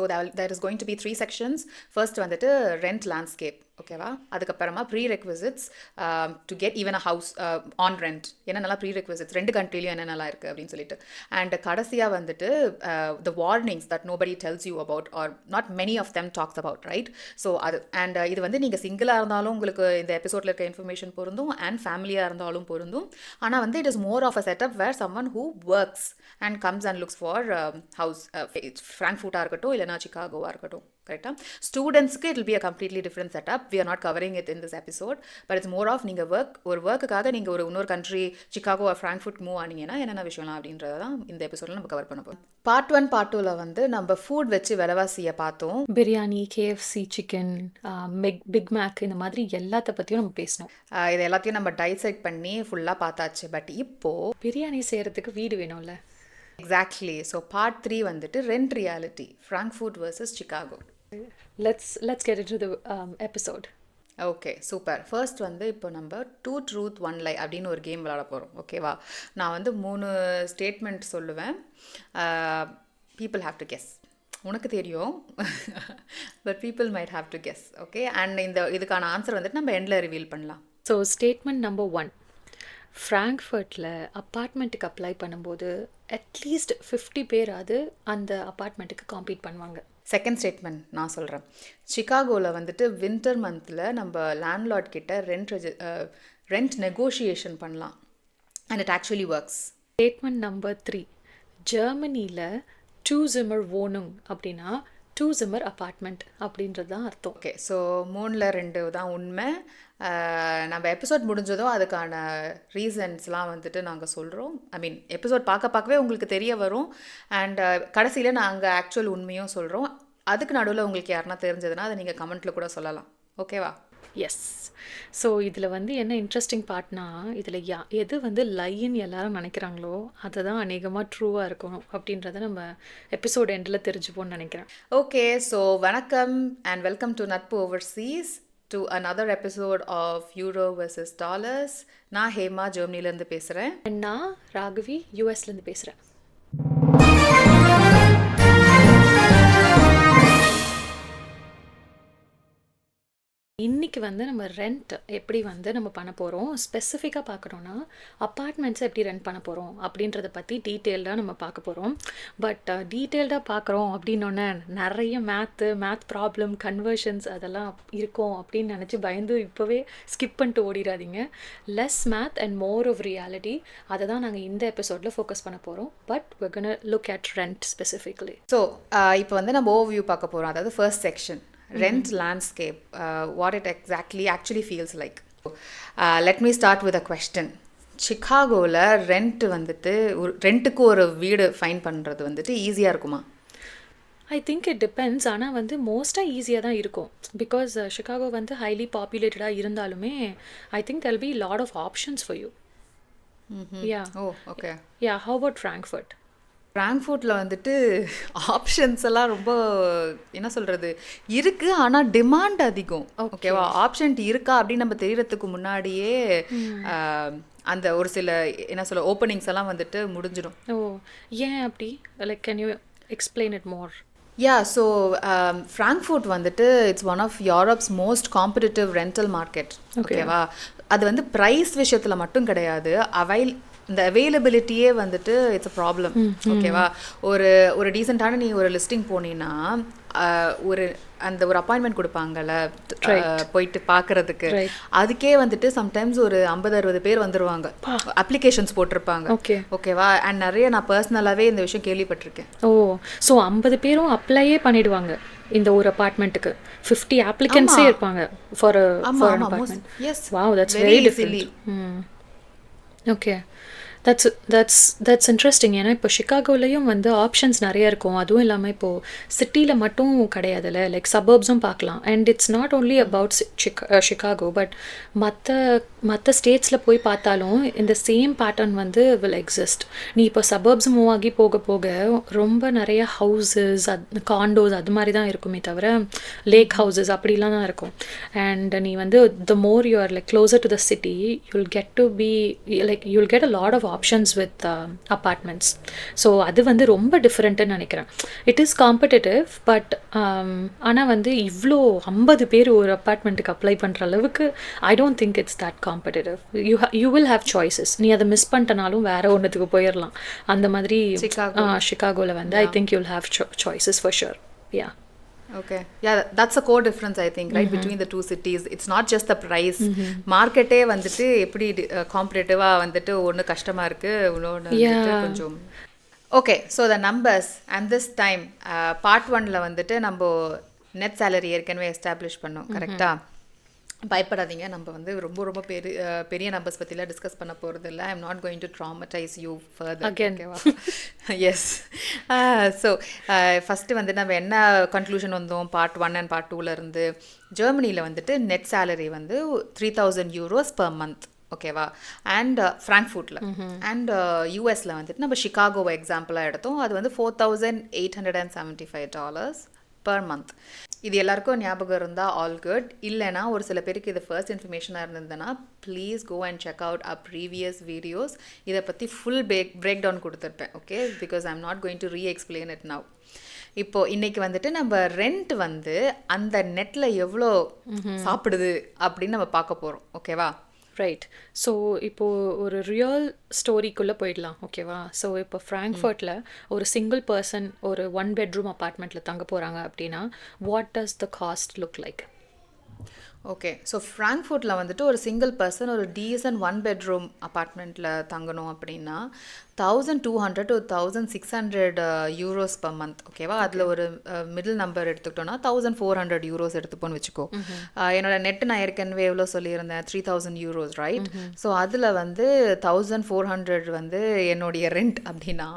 So there is going to be 3 sections. First வந்துட்டு rent landscape, ஓகேவா? அதுக்கப்புறமா prerequisites to get even a house on rent, என்னென்னலாம் prerequisites 2 கண்ட்ரிலையும் என்னென்னலாம் இருக்குது அப்படின்னு சொல்லிட்டு. அண்ட் கடைசியாக வந்துட்டு the warnings that nobody tells you about or not many of them talks about, right? So அது அண்ட் இது வந்து நீங்கள் சிங்கிளாக இருந்தாலும் உங்களுக்கு இந்த எபிசோடில் இருக்க இன்ஃபர்மேஷன் பொருந்தும், அண்ட் ஃபேமிலியாக இருந்தாலும் பொருந்தும். ஆனால் வந்து it is more of a setup where someone who works and comes and looks for house, ஃப்ராங்க்ஃபர்ட்டாக இருக்கட்டும் இல்லைனா சிகாகோவாக இருக்கட்டும், கரெக்டாக? ஸ்டூடெண்ட்ஸ்க்கு it will be a completely different setup. We are not covering it in this episode, but it's more of நீங்கள் ஒரு ஒர்க்குக்காக நீங்கள் ஒரு இன்னொரு country Chicago or Frankfurt move ஆனீங்கன்னா என்னென்ன விஷயம்லாம் அப்படின்றத தான் இந்த எபிசோடில் நம்ம கவர் பண்ண போகிறோம். பார்ட் 1 பார்ட் 2ல் வந்து நம்ம ஃபுட் வச்சு விலைவாசியை பார்த்தோம். Biryani, KFC, chicken, Big Mac, இந்த மாதிரி எல்லாத்த பற்றியும் நம்ம பேசணும். இது எல்லாத்தையும் நம்ம டைசெக்ட் பண்ணி ஃபுல்லாக பார்த்தாச்சு. பட் இப்போது பிரியாணி செய்கிறதுக்கு வீடு வேணும்ல. எக்ஸாக்ட்லி. ஸோ பார்ட் 3 வந்துட்டு rent reality, Frankfurt versus Chicago. Let's get into the episode. Okay, super. First வந்து இப்போ நம்ம 2 truth 1 lie அப்படின்னு ஒரு கேம் விளாட போகிறோம், ஓகேவா? நான் வந்து 3 ஸ்டேட்மெண்ட் சொல்லுவேன். People have to guess. உனக்கு தெரியும், but people might have to guess, okay? And இதுக்கான ஆன்சர் வந்துட்டு நம்ம எண்டில் ரிவீல் பண்ணலாம். ஸோ ஸ்டேட்மெண்ட் நம்பர் 1, ஃப்ராங்க்ஃபர்ட்டில் அப்பார்ட்மெண்ட்டுக்கு அப்ளை பண்ணும்போது அட்லீஸ்ட் 50 பேராவது அந்த அப்பார்ட்மெண்ட்டுக்கு காம்பீட் பண்ணுவாங்க. செகண்ட் ஸ்டேட்மெண்ட் நான் சொல்கிறேன். சிகாகோவில் வந்துட்டு வின்டர் மந்தில் நம்ம லேண்ட்லார்ட் கிட்ட ரெண்ட் நெகோஷியேஷன் பண்ணலாம், and it actually works. Statement number 3, ஜெர்மனியில் 2 Zimmer wohnung அப்படின்னா 2 Zimmer அப்பார்ட்மெண்ட் அப்படின்றது தான் அர்த்தம். ஓகே, ஸோ 3ல் 2 தான் உண்மை. நம்ம எபிசோட் முடிஞ்சதும் அதுக்கான ரீசன்ஸ்லாம் வந்துட்டு நாங்கள் சொல்கிறோம். ஐ மீன் எபிசோட் பார்க்கவே உங்களுக்கு தெரிய வரும். அண்ட் கடைசியில் நாங்கள் ஆக்சுவல் உண்மையும் சொல்கிறோம். அதுக்கு நடுவில் உங்களுக்கு யாருன்னா தெரிஞ்சதுன்னா அதை நீங்கள் கமெண்ட்டில் கூட சொல்லலாம், ஓகேவா? எஸ். ஸோ இதில் வந்து என்ன இன்ட்ரெஸ்டிங் பார்ட்னா, இதில் எது வந்து லைன்னு எல்லாரும் நினைக்கிறாங்களோ அதை தான் அநேகமாக ட்ரூவாக இருக்கணும் அப்படின்றத நம்ம எபிசோட் எண்டில் தெரிஞ்சுப்போன்னு நினைக்கிறேன். ஓகே, ஸோ வணக்கம் அண்ட் வெல்கம் டு நட்பு Overseas, to another episode of Euro versus Dollars. நான் ஹேமா ஜெர்மனிலேருந்து பேசுகிறேன். நான் ராகவி யூஎஸ்லேருந்து பேசுகிறேன். இன்றைக்கி வந்து நம்ம ரெண்ட் எப்படி வந்து நம்ம பண்ண போகிறோம், ஸ்பெசிஃபிக்காக பார்க்குறோன்னா அப்பார்ட்மெண்ட்ஸை எப்படி ரெண்ட் பண்ண போகிறோம் அப்படின்றத பற்றி டீட்டெயில்டாக நம்ம பார்க்க போகிறோம். பட் டீட்டெயில்டாக பார்க்குறோம் அப்படின்னோடனே நிறைய மேத் ப்ராப்ளம், கன்வர்ஷன்ஸ் அதெல்லாம் இருக்கும் அப்படின்னு நினச்சி பயந்து இப்போவே ஸ்கிப் பண்ணிட்டு ஓடிடாதீங்க. Less math and more of reality, அதை தான் நாங்கள் இந்த எபிசோடில் ஃபோக்கஸ் பண்ண போகிறோம். But we're gonna look at rent specifically. So இப்போ வந்து நம்ம ஓவர்வியூ பார்க்க போகிறோம். அதாவது first section, rent landscape, what it actually feels like. Let me start with a question. சிகாகோவில் ரெண்ட் வந்துட்டு ரெண்ட்டுக்கு ஒரு வீடு ஃபைன் பண்ணுறது வந்துட்டு ஈஸியாக இருக்குமா? I think it depends. ஆனால் வந்து மோஸ்ட்டாக ஈஸியாக தான் இருக்கும். பிகாஸ் சிகாகோ வந்து ஹைலி பாப்புலேட்டடாக இருந்தாலுமே I think there'll be lot of options for you. Yeah. Oh, okay. Yeah, how about Frankfurt? ஃப்ராங்க்ஃபர்ட்டில் வந்துட்டு ஆப்ஷன்ஸ் எல்லாம் ரொம்ப என்ன சொல்கிறது இருக்குது, ஆனால் டிமாண்ட் அதிகம், ஓகேவா? ஆப்ஷன் இருக்கா அப்படின்னு நம்ம தெரியறதுக்கு முன்னாடியே அந்த ஒரு சில என்ன சொல்ல ஓப்பனிங்ஸ் எல்லாம் வந்துட்டு முடிஞ்சிடும். ஓ, ஏன் அப்படி? Like can you explain it more? So Frankfurt வந்துட்டு it's one of Europe's most competitive rental market, ஓகேவா? அது வந்து ப்ரைஸ் விஷயத்தில் மட்டும் கிடையாது, இந்த அவைலபிலிட்டியே வந்துட்டு இட்ஸ் அ ப்ராப்ளம், ஓகேவா? ஒரு டீசெண்டான நீ ஒரு லிஸ்டிங் போனீங்கன்னா ஒரு அப்பாயின்மெண்ட் கொடுப்பாங்கல்ல போயிட்டு பார்க்கறதுக்கு, அதுக்கே வந்துட்டு சம்டைம்ஸ் ஒரு 50-60 பேர் வந்துருவாங்க, அப்ளிகேஷன்ஸ் போட்டிருப்பாங்க, ஓகேவா? அண்ட் நிறைய நான் பர்சனலாகவே இந்த விஷயம் கேள்விப்பட்டிருக்கேன். ஓ, ஸோ 50 பேரும் அப்ளையே பண்ணிடுவாங்க இந்த ஒரு அப்பார்ட்மெண்ட்டுக்கு. 50 applicants இருப்பாங்க for an apartment. Yes, wow, that's very different. Okay, that's interesting. ஏன்னா இப்போ ஷிகாகோலையும் வந்து ஆப்ஷன்ஸ் நிறைய இருக்கும். அதுவும் இல்லாமல் இப்போது சிட்டியில் மட்டும் கிடையாதுல்ல, லைக் சபர்ப்ஸும் பார்க்கலாம். And it's not only about Chicago, but மற்ற ஸ்டேட்ஸில் போய் பார்த்தாலும் இந்த சேம் பேட்டர்ன் வந்து வில் எக்ஸிஸ்ட். நீ இப்போ சபர்ப்ஸ் மூவ் ஆகி போக போக ரொம்ப நிறைய ஹவுசஸ், காண்டோஸ் அது மாதிரி தான் இருக்குமே தவிர லேக் ஹவுசஸ் அப்படிலாம் தான் இருக்கும். அண்ட் நீ வந்து the more you are like closer to the city, you'll get a lot of options with apartments. So அது வந்து ரொம்ப டிஃப்ரெண்ட்டுன்னு நினைக்கிறேன். இட் இஸ் காம்படிட்டிவ், பட் ஆனால் வந்து இவ்வளோ 50 பேர் ஒரு அப்பார்ட்மெண்ட்டுக்கு அப்ளை பண்ணுற அளவுக்கு I don't think it's that competitive. You will have choices. நீ அதை மிஸ் பண்ணிட்டனாலும் வேற ஒன்றுத்துக்கு போயிடலாம். அந்த மாதிரி சிகாகோவில் வந்து I think you will have choices for sure. Yeah. Okay. Yeah, that's a core difference, I think, right, between the two cities. It's not just the price. மார்க்கெட்டே வந்துட்டு எப்படி காம்படிட்டிவாக வந்துட்டு ஒன்று கஷ்டமாக இருக்குது, இன்னொன்று வந்துட்டு கொஞ்சம். Okay, so the numbers and this time part 1ல் வந்துட்டு நம்ம நெட் சேலரி ஏற்கனவே எஸ்டாப்ளிஷ் பண்ணோம், கரெக்டாக? பயப்படாதீங்க, நம்ம வந்து ரொம்ப ரொம்ப பெரிய நம்பர்ஸ் பற்றிலாம் டிஸ்கஸ் பண்ண போகிறது இல்லை. ஐ am not going to traumatised you further. ஓகேவா? எஸ். ஸோ ஃபஸ்ட்டு வந்து நம்ம என்ன கன்க்ளூஷன் வந்தோம் பார்ட் 1 அண்ட் பார்ட் 2ல இருந்து? ஜெர்மனியில் வந்துட்டு நெட் சேலரி வந்து 3000 euros per month, ஓகேவா? அண்ட் ஃப்ராங்க்ஃபர்ட்டில் அண்ட் யூஎஸில் வந்துட்டு நம்ம சிகாகோவை எக்ஸாம்பிளாக எடுத்தோம். அது வந்து $4,875 per month. இது எல்லாருக்கும் ஞாபகம் இருந்தால் ஆல் குட். இல்லைனா ஒரு சில பேருக்கு இது ஃபர்ஸ்ட் இன்ஃபர்மேஷனாக இருந்ததுன்னா please go and check out a previous videos. இதை பற்றி ஃபுல் பிரேக் டவுன் கொடுத்துருப்பேன், okay? Because I am not going to reexplain it now. இப்போது இன்றைக்கி வந்துட்டு நம்ம ரெண்ட் வந்து அந்த நெட்டில் எவ்வளோ சாப்பிடுது அப்படின்னு நம்ம பார்க்க போகிறோம், ஓகேவா? ரைட். ஸோ இப்போது ஒரு ரியல் ஸ்டோரிக்குள்ளே போயிடலாம், ஓகேவா? ஸோ இப்போ ஃப்ராங்க்ஃபர்ட்டில் ஒரு சிங்கிள் பர்சன் ஒரு 1 bedroom அப்பார்ட்மெண்ட்டில் தங்க போகிறாங்க அப்படின்னா what does the cost look like? Okay, so ஃப்ராங்க்ஃபர்ட்டில் வந்துட்டு ஒரு சிங்கிள் பர்சன் ஒரு டீசன்ட் 1 bedroom அப்பார்ட்மெண்ட்டில் தங்கணும் அப்படின்னா 1200 to 1600 euros per month, ஓகேவா? அதில் ஒரு மிடில் நம்பர் எடுத்துக்கிட்டோன்னா 1400 euros எடுத்துப்போன்னு வச்சுக்கோ. என்னோட நெட்டு நான் ஏற்கனவே எவ்வளோ சொல்லியிருந்தேன், 3000 euros, ரைட்? ஸோ அதில் வந்து 1400 வந்து என்னுடைய ரெண்ட் அப்படின்னா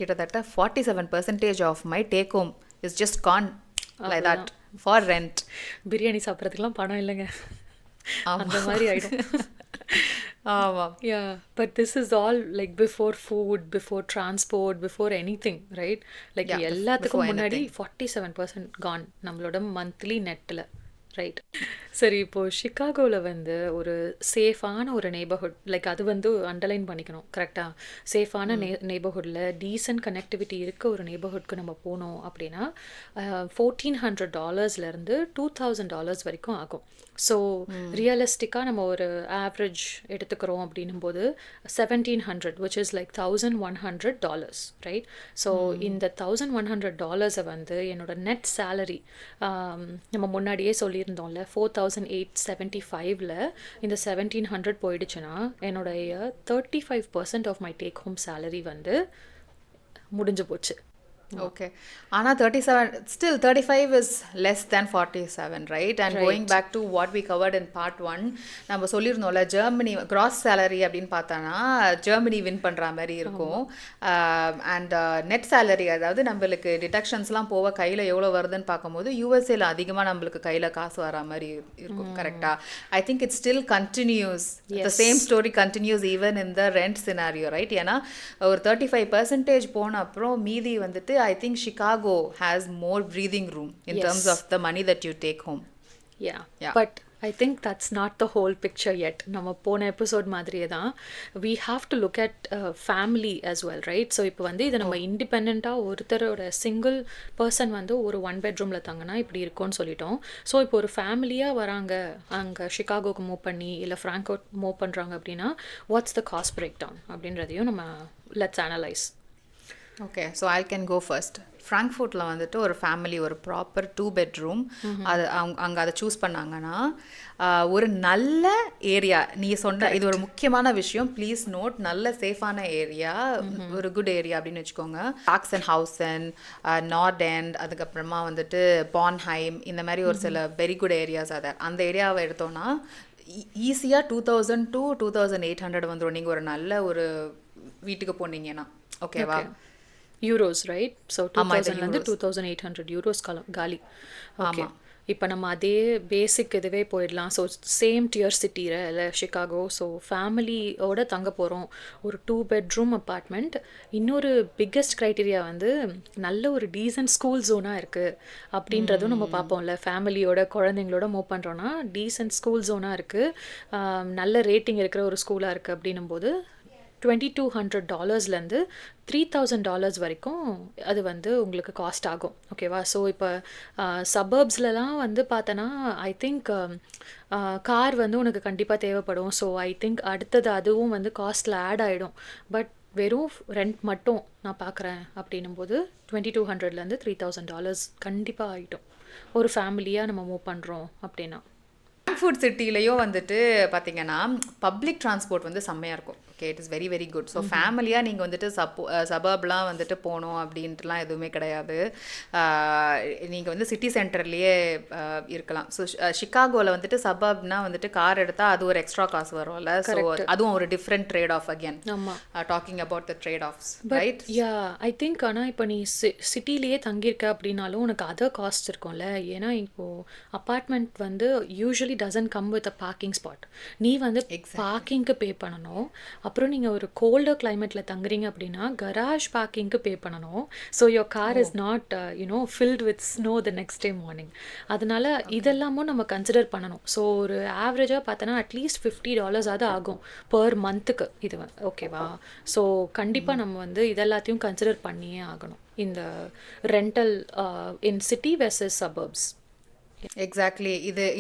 கிட்டத்தட்ட 47% of my take home is just gone like that for rent. Biryani சாப்பிட்றதுக்கெலாம் பணம் இல்லைங்க, அந்த மாதிரி ஆகிடும். ஆமாம். Yeah, but this is all like before food, before transport, before any right? Like எல்லாத்துக்கும் முன்னாடி 47% கான் நம்மளோட மந்த்லி நெட்டில், ரைட்? சரி, இப்போது ஷிகாகோவில் வந்து ஒரு சேஃபான ஒரு நெய்பர்ஹுட், லைக் அது வந்து அண்டர்லைன் பண்ணிக்கணும், கரெக்டாக? சேஃபான நெய்பர்ஹுட்டில் டீசன்ட் கனெக்டிவிட்டி இருக்க ஒரு நெய்பர்ஹுட்க்கு நம்ம போனோம் அப்படின்னா $1,400 $2,000 வரைக்கும் ஆகும். ஸோ ரியலிஸ்டிக்காக நம்ம ஒரு ஆவரேஜ் எடுத்துக்கிறோம் அப்படின்னும் போது 1700 which is like $1,100, right? So இந்த $1,100 வந்து என்னோட நெட் சேலரி நம்ம முன்னாடியே சொல்லியிருந்தோம்ல 4,875ல் இந்த 1,700 போயிடுச்சுன்னா என்னுடைய 35% of my take home salary வந்து முடிஞ்சு போச்சு. Okay, ஆனால் 37, still 35 is less than 47, right? And going back to what we covered in part 1, நம்ம சொல்லியிருந்தோம்ல ஜெர்மனி கிராஸ் சேலரி அப்படின்னு பார்த்தானா ஜெர்மனி வின் பண்ணுற மாதிரி இருக்கும். அண்ட் நெட் சேலரி, அதாவது நம்மளுக்கு டிடக்ஷன்ஸ்லாம் போக கையில் எவ்வளோ வருதுன்னு பார்க்கும்போது யூஎஸ்ஏல அதிகமாக நம்மளுக்கு கையில் காசு வர மாதிரி இருக்கும், கரெக்டாக? I think it still continues, the same story continues even in the rent scenario, right? ஏன்னா ஒரு 35% போன அப்புறம் மீதி வந்துட்டு I think Chicago has more breathing room in terms of the money that you take home. Yeah. But I think that's not the whole picture yet. நம்ம போன episode மாதிரியே தான் we have to look at family as well, right? So இப்போ வந்து இதை நம்ம இண்டிபெண்ட்டாக ஒருத்தரோட சிங்கிள் பர்சன் வந்து ஒரு 1 bedroomல தங்கினா இப்படி இருக்கும்னு சொல்லிட்டோம். ஸோ இப்போ ஒரு ஃபேமிலியாக வராங்க, அங்கே ஷிகாகோக்கு மூவ் பண்ணி இல்லை ஃப்ராங்க்ஃபர்ட் மூவ் பண்ணுறாங்க அப்படின்னா what's the cost breakdown அப்படின்றதையும் நம்ம let's analyse. Okay, so I can go first. ஃப்ராங்க்ஃபர்ட்டில் வந்துட்டு ஒரு ஃபேமிலி ஒரு ப்ராப்பர் 2 bedroom அது அங்கே அதை சூஸ் பண்ணாங்கன்னா ஒரு நல்ல ஏரியா, நீ சொன்ன இது ஒரு முக்கியமான விஷயம், ப்ளீஸ் நோட், நல்ல சேஃபான ஏரியா, ஒரு குட் ஏரியா அப்படின்னு வச்சுக்கோங்க. சாக்சன் ஹவுசன், நார்த் எண்ட், அதுக்கப்புறமா வந்துட்டு பான்ஹைம், இந்த மாதிரி ஒரு சில வெரி குட் ஏரியாஸ். அந்த ஏரியாவை எடுத்தோன்னா ஈஸியாக 2000 to 2800 வந்துடும் நீங்கள் ஒரு நல்ல ஒரு வீட்டுக்கு போனீங்கன்னா, ஓகேவா? Euros, right? ஸோ 2000 2800 யூரோஸ் காலி. ஓகே, இப்போ நம்ம அதே பேசிக் இதுவே போயிடலாம். ஸோ சேம் டியர் சிட்டியில் இல்லை ஷிகாகோ, ஸோ ஃபேமிலியோட தங்க போகிறோம், ஒரு 2 bedroom அப்பார்ட்மெண்ட். இன்னொரு பிக்கஸ்ட் க்ரைட்டீரியா வந்து நல்ல ஒரு டீசன்ட் ஸ்கூல் ஜோனாக இருக்குது அப்படின்றதும் நம்ம பார்ப்போம்ல. ஃபேமிலியோட குழந்தைங்களோட மூவ் பண்ணுறோன்னா டீசன்ட் ஸ்கூல் ஜோனாக இருக்குது, நல்ல ரேட்டிங் இருக்கிற ஒரு ஸ்கூலாக இருக்குது அப்படின்னும் போது $2,200 $3,000 வரைக்கும் அது வந்து உங்களுக்கு காஸ்ட் ஆகும். ஓகேவா? ஸோ இப்போ சபர்ப்ஸ்லலாம் வந்து பார்த்தோன்னா ஐ திங்க் கார் வந்து உனக்கு கண்டிப்பாக தேவைப்படும். ஸோ ஐ திங்க் அடுத்தது அதுவும் வந்து காஸ்ட்டில் ஆட் ஆகிடும். பட் வெறும் ரெண்ட் மட்டும் நான் பார்க்குறேன் அப்படின்னும்போது $2,200 கண்டிப்பாக ஆகிடும். ஒரு ஃபேமிலியாக நம்ம மூவ் பண்ணுறோம் அப்படின்னா. ஃப்ராங்க்ஃபர்ட் சிட்டிலையும் வந்துட்டு பார்த்தீங்கன்னா பப்ளிக் டிரான்ஸ்போர்ட் வந்து செம்மையாக இருக்கும். Okay, it is very very good. So ஃபேமிலியாக நீங்கள் வந்துட்டு சபர்ப்லாம் வந்துட்டு போகணும் அப்படின்ட்டுலாம் எதுவுமே கிடையாது. நீங்கள் வந்து சிட்டி சென்டர்லேயே இருக்கலாம். ஸோ ஷிகாகோவில் வந்துட்டு சபர்ப்னா வந்துட்டு கார் எடுத்தால் அது ஒரு எக்ஸ்ட்ரா காசு வரும்ல. ஸோ அதுவும் ஒரு different trade off again. Talking about the trade offs, right? Yeah, I think. ஆனால் இப்போ நீ சிட்டிலேயே தங்கியிருக்க அப்படின்னாலும் உனக்கு அதர் காஸ்ட் இருக்கும்ல. ஏன்னா இப்போது அப்பார்ட்மெண்ட் வந்து usually doesn't come with a parking spot. நீ வந்து பார்க்கிங்க்கு பே பண்ணணும். அப்புறம் நீங்கள் ஒரு கோல்டர் கிளைமேட்டில் தங்குறீங்க அப்படின்னா கராஜ் பார்க்கிங்க்கு பே பண்ணணும். So your car is not filled with snow the next day morning. அதனால இதெல்லாமும் நம்ம கன்சிடர் பண்ணணும். ஸோ ஒரு ஆவரேஜாக பார்த்தோன்னா அட்லீஸ்ட் $50 ஆகும் பர் மந்த்துக்கு. இது ஓகேவா? ஸோ கண்டிப்பாக நம்ம வந்து இதெல்லாத்தையும் கன்சிடர் பண்ணியே ஆகணும் இந்த rental in city versus suburbs. Exactly.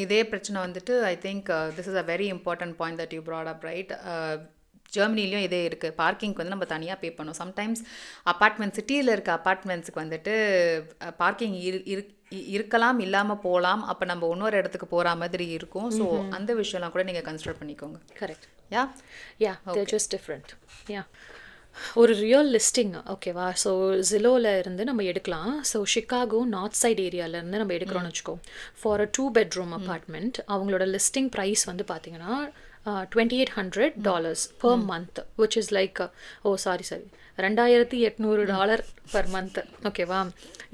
இதே பிரச்சனை வந்துட்டு I think this is a very important point that you brought up, right? ஜெர்மனிலையும் இதே இருக்குது. பார்க்கிங்க்கு வந்து நம்ம தனியாக பே பண்ணோம். சம்டைம்ஸ் அப்பார்ட்மெண்ட் சிட்டியில் இருக்க அப்பார்ட்மெண்ட்ஸுக்கு வந்துட்டு பார்க்கிங் இருக்கலாம், இல்லாமல் போகலாம். அப்போ நம்ம இன்னொரு இடத்துக்கு போகிற மாதிரி இருக்கும். ஸோ அந்த விஷயம்லாம் கூட நீங்கள் கன்சிடர் பண்ணிக்கோங்க. கரெக்ட். யா யா, தேர் ஜஸ்ட் டிஃப்ரெண்ட். யா, ஒரு ரியல் லிஸ்டிங். ஓகேவா? ஸோ ஜிலோவில் இருந்து நம்ம எடுக்கலாம். ஸோ ஷிகாகோ நார்த் சைட் ஏரியாவிலேருந்து நம்ம எடுக்கிறோன்னு வச்சுக்கோ. ஃபார் அ 2 bedroom அப்பார்ட்மெண்ட் அவங்களோட லிஸ்டிங் ப்ரைஸ் வந்து பார்த்தீங்கன்னா $2,800 per month, which is like $2,800 per month. ஓகேவா?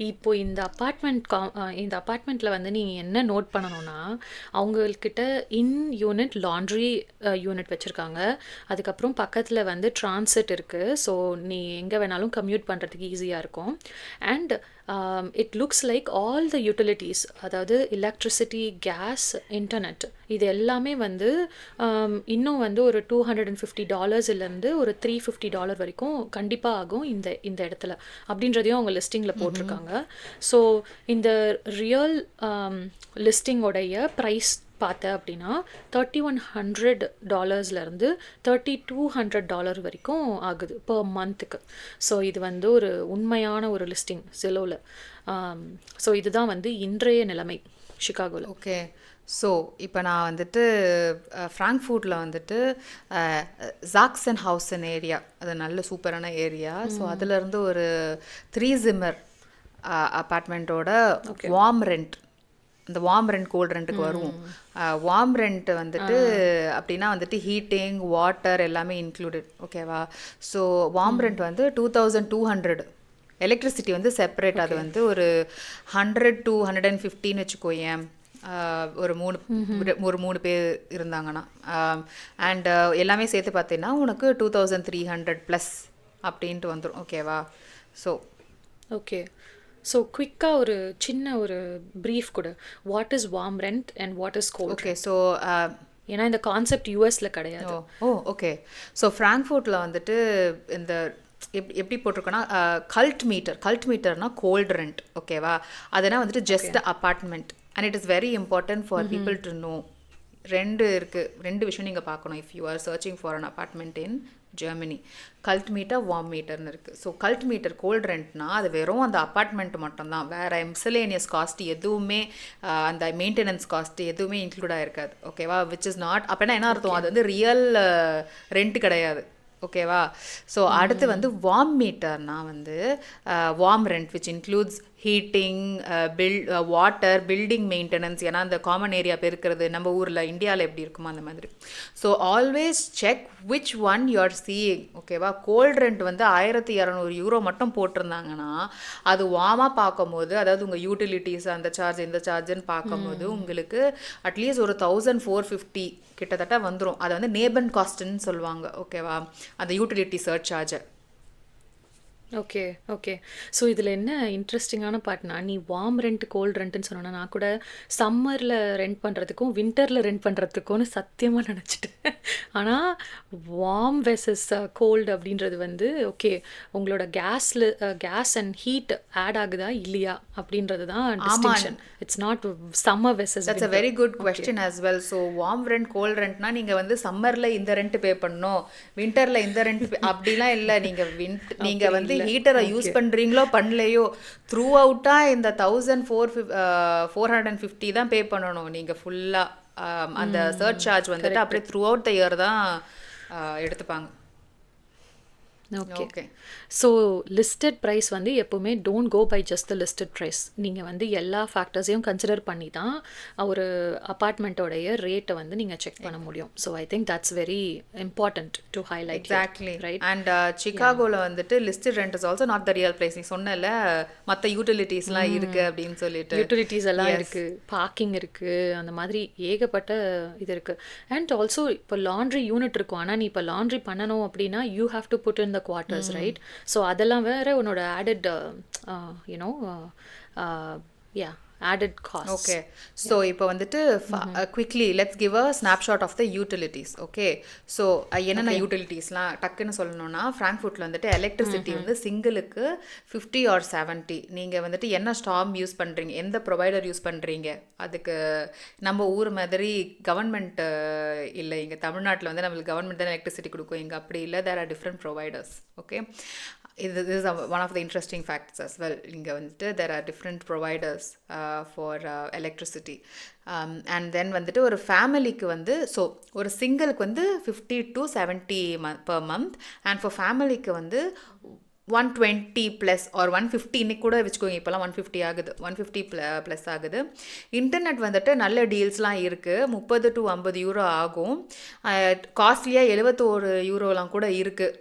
இப்போ இந்த அப்பார்ட்மெண்ட்டில் வந்து நீங்கள் என்ன நோட் பண்ணணும்னா அவங்கக்கிட்ட இன் யூனிட் லாண்ட்ரி யூனிட் வச்சுருக்காங்க. அதுக்கப்புறம் பக்கத்தில் வந்து டிரான்சிட் இருக்குது. ஸோ நீ எங்கே வேணாலும் கம்யூட் பண்ணுறதுக்கு ஈஸியாக இருக்கும். And it looks like all the utilities, அதாவது எலக்ட்ரிசிட்டி, கேஸ், இன்டர்நெட், இது எல்லாமே வந்து இன்னும் வந்து ஒரு $250 ஒரு $350 வரைக்கும் கண்டிப்பாக ஆகும் இந்த இடத்துல அப்படின்றதையும் அவங்க லிஸ்டிங்கில் போட்டிருக்காங்க. ஸோ இந்த ரியல் லிஸ்டிங்கோடைய ப்ரைஸ் பார்த்த அப்படின்னா $3,100 $3,200 வரைக்கும் ஆகுது பர் மந்த்துக்கு. ஸோ இது வந்து ஒரு உண்மையான ஒரு லிஸ்டிங் ஜிலோவில். ஸோ இதுதான் வந்து இன்றைய நிலைமை ஷிகாகோவில். ஓகே. ஸோ இப்போ நான் வந்துட்டு ஃப்ராங்க்ஃபர்ட்டில் வந்துட்டு ஜாக்சன் ஹவுசன் ஏரியா, அது நல்ல சூப்பரான ஏரியா. ஸோ அதுலேருந்து ஒரு 3 Zimmer அப்பார்ட்மெண்ட்டோட வார்ம் ரெண்ட், இந்த வார்ம் ரெண்ட் கோல்ட் ரெண்ட்டுக்கு வருவோம். வார்ம் ரெண்ட் வந்துட்டு அப்படின்னா வந்துட்டு ஹீட்டிங், வாட்டர் எல்லாமே இன்க்ளூடட். ஓகேவா? ஸோ வார்ம் ரெண்ட் வந்து 2,200. எலக்ட்ரிசிட்டி வந்து செப்பரேட். அது வந்து ஒரு 100 to 115 வச்சுக்கோயேன். ஒரு 3 பேர் இருந்தாங்கன்னா. அண்ட் எல்லாமே சேர்த்து பார்த்தீங்கன்னா உனக்கு 2,300+ அப்படின்ட்டு வந்துடும். ஓகேவா? So okay. ஸோ குயிக்காக ஒரு சின்ன ஒரு ப்ரீஃப் கொடு. What is warm rent and what is cold? Okay. So ஏன்னா இந்த கான்செப்ட் யூஎஸில் கிடையாது. ஓகே. ஸோ ஃப்ராங்க்ஃபர்ட்டில் வந்துட்டு இந்த எப்படி போட்டிருக்கோன்னா கல்ட் மீட்டர்னா கோல்ட் ரெண்ட். ஓகேவா? அதனால் வந்துட்டு just apartment. And it is very important for people to know. 2 விஷயம் நீங்கள் பார்க்கணும் if you are searching for an apartment in Germany. கல்ட் மீட்டர், வார்ம் மீட்டர்னு இருக்குது. ஸோ கல்ட் மீட்டர் கோல்ட் ரெண்ட்னா அது வெறும் அந்த அப்பார்ட்மெண்ட் மட்டும்தான். வேறு மிஸ்சலேனியஸ் காஸ்ட் எதுவுமே, அந்த மெயின்டெனன்ஸ் காஸ்ட் எதுவுமே இன்க்ளூட் ஆகிருக்காது. ஓகேவா? விச் இஸ் நாட், அப்படின்னா என்ன அர்த்தம்? அது வந்து ரியல் ரெண்ட் கிடையாது. ஓகேவா? ஸோ அடுத்து வந்து வார்ம் மீட்டர்னா வந்து warm rent which includes heating, water, building maintenance. ஏன்னா அந்த காமன் ஏரியா பெருக்கிறது நம்ம ஊரில் இந்தியாவில் எப்படி இருக்குமோ அந்த மாதிரி. So always check which one you are seeing. ஓகேவா? கோல்ட் ரெண்ட் வந்து €1,200 மட்டும் போட்டிருந்தாங்கன்னா அது வார்மாக பார்க்கும்போது, அதாவது உங்கள் யூட்டிலிட்டிஸ் அந்த சார்ஜ் இந்த சார்ஜுன்னு பார்க்கும்போது உங்களுக்கு அட்லீஸ்ட் ஒரு 1,450 கிட்டத்தட்ட வந்துடும். அதை வந்து நேபன் காஸ்ட்ன்னு சொல்லுவாங்க. ஓகேவா? அந்த யூட்டிலிட்டி சர்ச் சார்ஜை. Okay, okay. ஸோ இதில் என்ன இன்ட்ரெஸ்டிங்கான பார்ட்னா, நீ வார்ம் ரெண்ட், கோல்ட் ரெண்ட்டுன்னு சொன்னோன்னா, நான் கூட சம்மரில் ரெண்ட் பண்ணுறதுக்கும், வின்டரில் ரெண்ட் பண்ணுறதுக்கும்னு சத்தியமாக நினச்சிட்டேன். ஆனால் வார்ம் வெர்சஸ் கோல்டு அப்படின்றது வந்து, ஓகே, உங்களோட கேஸ் அண்ட் ஹீட் ஆட் ஆகுதா இல்லையா அப்படின்றது தான் ஆமா, distinction. It's not summer versus that's a winter. Very good okay, question as well. So warm rent cold ரெண்ட்னா நீங்கள் வந்து சம்மரில் இந்த ரெண்ட் பே பண்ணணும், வின்டரில் இந்த ரெண்ட் அப்படிலாம் இல்லை. நீங்கள் அப்படி வந்து இல்லை. ஹீட்டரை யூஸ் ஓகே, பண்ணுறீங்களோ பண்ணலையோ, த்ரூ அவுட்டாக இந்த 1450 தான் பே பண்ணணும் நீங்கள் ஃபுல்லாக. அந்த சர்ச் சார்ஜ் வந்துட்டு கரெக்ட். அப்படியே த்ரூ அவுட் த இயர் தான் எடுத்துப்பாங்க. Okay. Okay, so listed price வந்து எப்போவுமே don't go by just the listed price. நீங்கள் வந்து எல்லா ஃபேக்டர்ஸையும் கன்சிடர் பண்ணி தான் ஒரு அப்பார்ட்மெண்ட்டோடைய ரேட்டை வந்து நீங்கள் செக் பண்ண முடியும். So I think that's very important to highlight exactly. Right. And சிகாகோவில் வந்துட்டு listed rent is also not the real price. நீ சொன்னல மற்ற யூட்டிலிட்டிஸ்லாம் இருக்குது அப்படின்னு சொல்லிட்டு. யூட்டிலிட்டிஸ் எல்லாம் இருக்குது, பார்க்கிங் இருக்குது, அந்த மாதிரி ஏகப்பட்ட இது இருக்குது. அண்ட் ஆல்சோ இப்போ லாண்ட்ரி யூனிட் இருக்கும். ஆனால் நீ இப்போ லாண்ட்ரி பண்ணணும் அப்படின்னா you have to put in the quarters, right? So அதெல்லாம் வேற உன்னோட added you know yeah added cost. Okay, so இப்போ வந்துட்டு quickly let's give a snapshot of the utilities. Okay, so என்னென்ன யூட்டிலிட்டிஸ்லாம் டக்குன்னு சொல்லணும்னா, ஃப்ராங்க்ஃபர்ட்டில் வந்துட்டு எலக்ட்ரிசிட்டி வந்து சிங்கிளுக்கு 50 or 70. நீங்கள் வந்துட்டு என்ன ஸ்டாம் யூஸ் பண்ணுறீங்க, எந்த ப்ரொவைடர் யூஸ் பண்ணுறீங்க, அதுக்கு நம்ம ஊர் மாதிரி கவர்மெண்ட் இல்லை. இங்கே தமிழ்நாட்டில் வந்து நம்மளுக்கு கவர்மெண்ட் தான் எலக்ட்ரிசிட்டி கொடுக்கும், இங்கே அப்படி இல்லை. There are different providers. Okay, this is one of the interesting facts as well. இங்கே வந்துட்டு there are different providers for electricity. And then வந்துட்டு ஒரு ஃபேமிலிக்கு வந்து, ஸோ ஒரு சிங்கிளுக்கு வந்து 50 to 70 per month, and for ஃபேமிலிக்கு வந்து 120 ப்ளஸ் ஆர் 150 இன்னைக்கு கூட வச்சுக்கோங்க. இப்போலாம் 150 ஆகுது, 150 ப்ளஸ் ஆகுது. இன்டர்நெட் வந்துட்டு நல்ல டீல்ஸ்லாம் இருக்குது. 30 to 50 யூரோ ஆகும். காஸ்ட்லியாக 71 யூரோலாம் கூட இருக்குது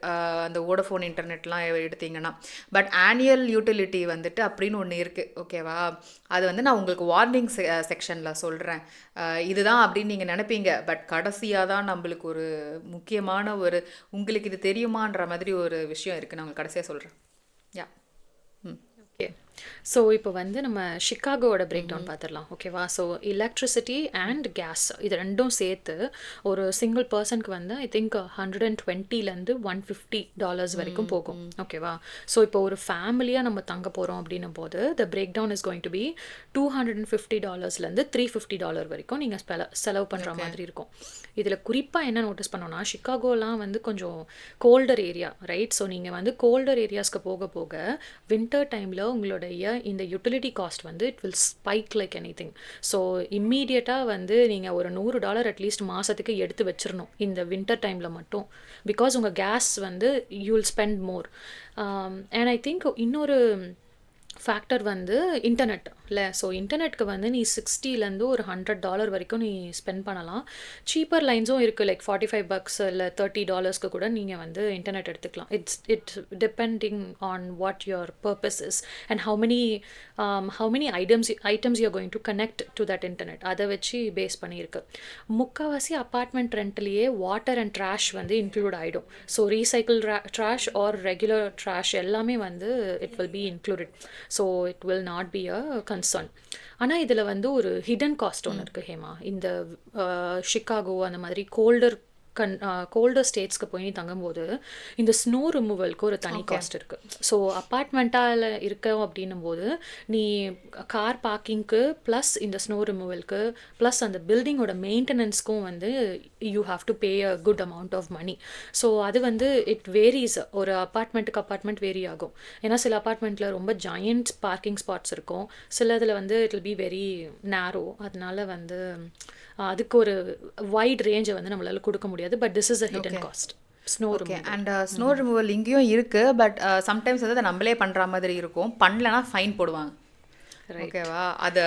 அந்த வோடஃபோன் இன்டர்நெட்லாம் எடுத்தீங்கன்னா. பட் ஆனுவல் யூட்டிலிட்டி வந்துட்டு அப்படின்னு ஒன்று இருக்குது. ஓகேவா, அது வந்து நான் உங்களுக்கு வார்னிங் செக்ஷனில் சொல்கிறேன். இதுதான் அப்படின்னு நீங்கள் நினைப்பீங்க, பட் கடைசியாக தான் நம்மளுக்கு ஒரு முக்கியமான ஒரு உங்களுக்கு இது தெரியுமான்ற மாதிரி ஒரு விஷயம் இருக்குது. நான் உங்களுக்கு கடைசியாக சொல்கிறேன். யா, ஓகே. ஸோ இப்போ வந்து நம்ம ஷிகாகோவோட பிரேக் டவுன் பார்த்துடலாம். ஓகேவா? ஸோ எலக்ட்ரிசிட்டி அண்ட் கேஸ் இது ரெண்டும் சேர்த்து ஒரு சிங்கிள் பர்சனுக்கு வந்து ஐ திங்க் $120 $150 வரைக்கும் போகும். ஓகேவா? ஸோ இப்போ ஒரு ஃபேமிலியாக நம்ம தங்க போகிறோம் அப்படின்னும் போது the breakdown is going to be $250 $350 வரைக்கும் நீங்கள் செலவு பண்ணுற மாதிரி இருக்கும். இதில் குறிப்பாக என்ன நோட்டீஸ் பண்ணோன்னா, ஷிகாகோலாம் வந்து கொஞ்சம் கோல்டர் ஏரியா, ரைட்? ஸோ நீங்கள் வந்து கோல்டர் ஏரியாஸ்க்கு போக போக வின்டர் டைமில் உங்களோட இந்த யூட்டிலிட்டி காஸ்ட் வந்து it will spike like anything. So இம்மீடியட்டாக வந்து நீங்கள் ஒரு $100 அட்லீஸ்ட் மாதத்துக்கு எடுத்து வச்சிடணும் இந்த வின்டர் டைமில் மட்டும். பிகாஸ் உங்கள் கேஸ் வந்து you will spend more. And I think இன்னொரு ஃபேக்டர் வந்து இன்டர்நெட் இல்லை. ஸோ இன்டர்நெட்க்கு வந்து நீ $60 ஒரு $100 வரைக்கும் நீ ஸ்பெண்ட் பண்ணலாம். சீப்பர் லைன்ஸும் இருக்குது, லைக் $45 இல்லை $30 கூட நீங்கள் வந்து இன்டர்நெட் எடுத்துக்கலாம். It's depending on what your purpose is and how many items you going to connect to that internet. அதை வச்சு பேஸ் பண்ணியிருக்கு. முக்கால்வாசி அப்பார்ட்மெண்ட் ரெண்ட்லேயே வாட்டர் அண்ட் ட்ராஷ் வந்து இன்க்ளூட் ஆகிடும். So recycle trash or regular trash எல்லாமே வந்து it will be included. So it will not be a concern. ஆனால் இதில் வந்து ஒரு ஹிடன் காஸ்ட் ஒன்று இருக்குது ஹேமா. இந்த ஷிகாகோ அந்த மாதிரி கோல்டர் ஸ்டேட்ஸ்க்கு போய் நீ தங்கும்போது இந்த ஸ்னோ ரிமூவலுக்கு ஒரு தனி காஸ்ட் இருக்குது. ஸோ அப்பார்ட்மெண்ட்டால் இருக்க அப்படின்னும் போது நீ கார் பார்க்கிங்க்கு ப்ளஸ் இந்த ஸ்னோ ரிமூவலுக்கு ப்ளஸ் அந்த பில்டிங்கோட மெயின்டெனன்ஸ்க்கும் வந்து you have to pay a good amount of money. So அது வந்து இட் வேரிஸ், ஒரு அப்பார்ட்மெண்ட்டுக்கு அப்பார்ட்மெண்ட் வேரி ஆகும். ஏன்னா சில அப்பார்ட்மெண்ட்டில் ரொம்ப ஜாயிண்ட் பார்க்கிங் ஸ்பாட்ஸ் இருக்கும், சில இதில் வந்து இட் வில் பி வெரி நேரோ. அதனால வந்து அதுக்கு ஒரு வைட் ரேஞ்சை வந்து நம்மளால கொடுக்க முடியாது. But this is a hidden cost. Snow removal and snow removal இங்கேயும் இருக்குது. பட் சம்டைம்ஸ் வந்து அதை நம்மளே பண்ணுற மாதிரி இருக்கும். பண்ணலன்னா ஃபைன் போடுவாங்க. ஓகேவா? அது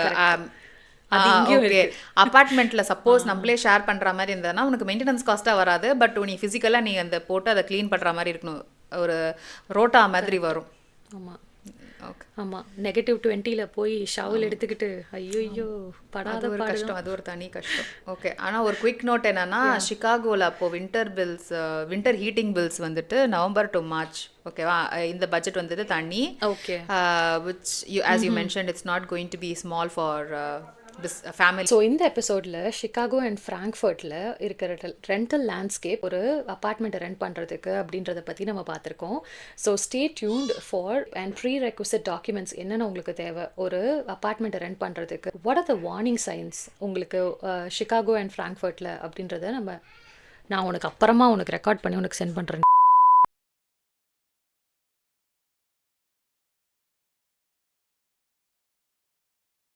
ஓகே, அப்பார்ட்மெண்ட்டில் சப்போஸ் நம்மளே ஷேர் பண்ணுற மாதிரி இருந்ததுன்னா உனக்கு மெயின்டெனன்ஸ் காஸ்ட்டாக வராது. பட் நீ ஃபிசிக்கலாக நீ அந்த போட்டு அதை க்ளீன் பண்ணுற மாதிரி இருக்கணும். ஒரு ரோட்டா மாதிரி வரும். ஆமாம். ஓகே. ஆமாம், -20ல் போய் ஷவல் எடுத்துக்கிட்டு ஐயோ அது படாத ஒரு பாடு கஷ்டம், தான். அது ஒரு தனி கஷ்டம். ஓகே. ஆனால் ஒரு குயிக் நோட் என்னன்னா, சிகாகோவில் அப்போ வின்டர் ஹீட்டிங் பில்ஸ் வந்துட்டு நவம்பர் டு மார்ச், ஓகேவா? இந்த பட்ஜெட் வந்துட்டு தண்ணி, okay. Which you as you mentioned it's not going to be small for this family. So இந்த எபிசோடில் ஷிகாகோ அண்ட் ஃப்ராங்க்ஃபர்ட்டில் இருக்கிற ரெண்டல் லேண்ட்ஸ்கேப், ஒரு அப்பார்ட்மெண்ட்டை ரெண்ட் பண்ணுறதுக்கு அப்படின்றத பற்றி நம்ம பார்த்துருக்கோம். So stay tuned for and prerequisite documents என்னென்ன உங்களுக்கு தேவை ஒரு அப்பார்ட்மெண்ட்டை ரெண்ட் பண்ணுறதுக்கு. What are the warning signs உங்களுக்கு ஷிகாகோ அண்ட் ஃப்ராங்க்ஃபர்ட்டில் அப்படின்றத நான் உனக்கு அப்புறமா உனக்கு ரெக்கார்ட் பண்ணி உனக்கு சென்ட் பண்ணுறேன்.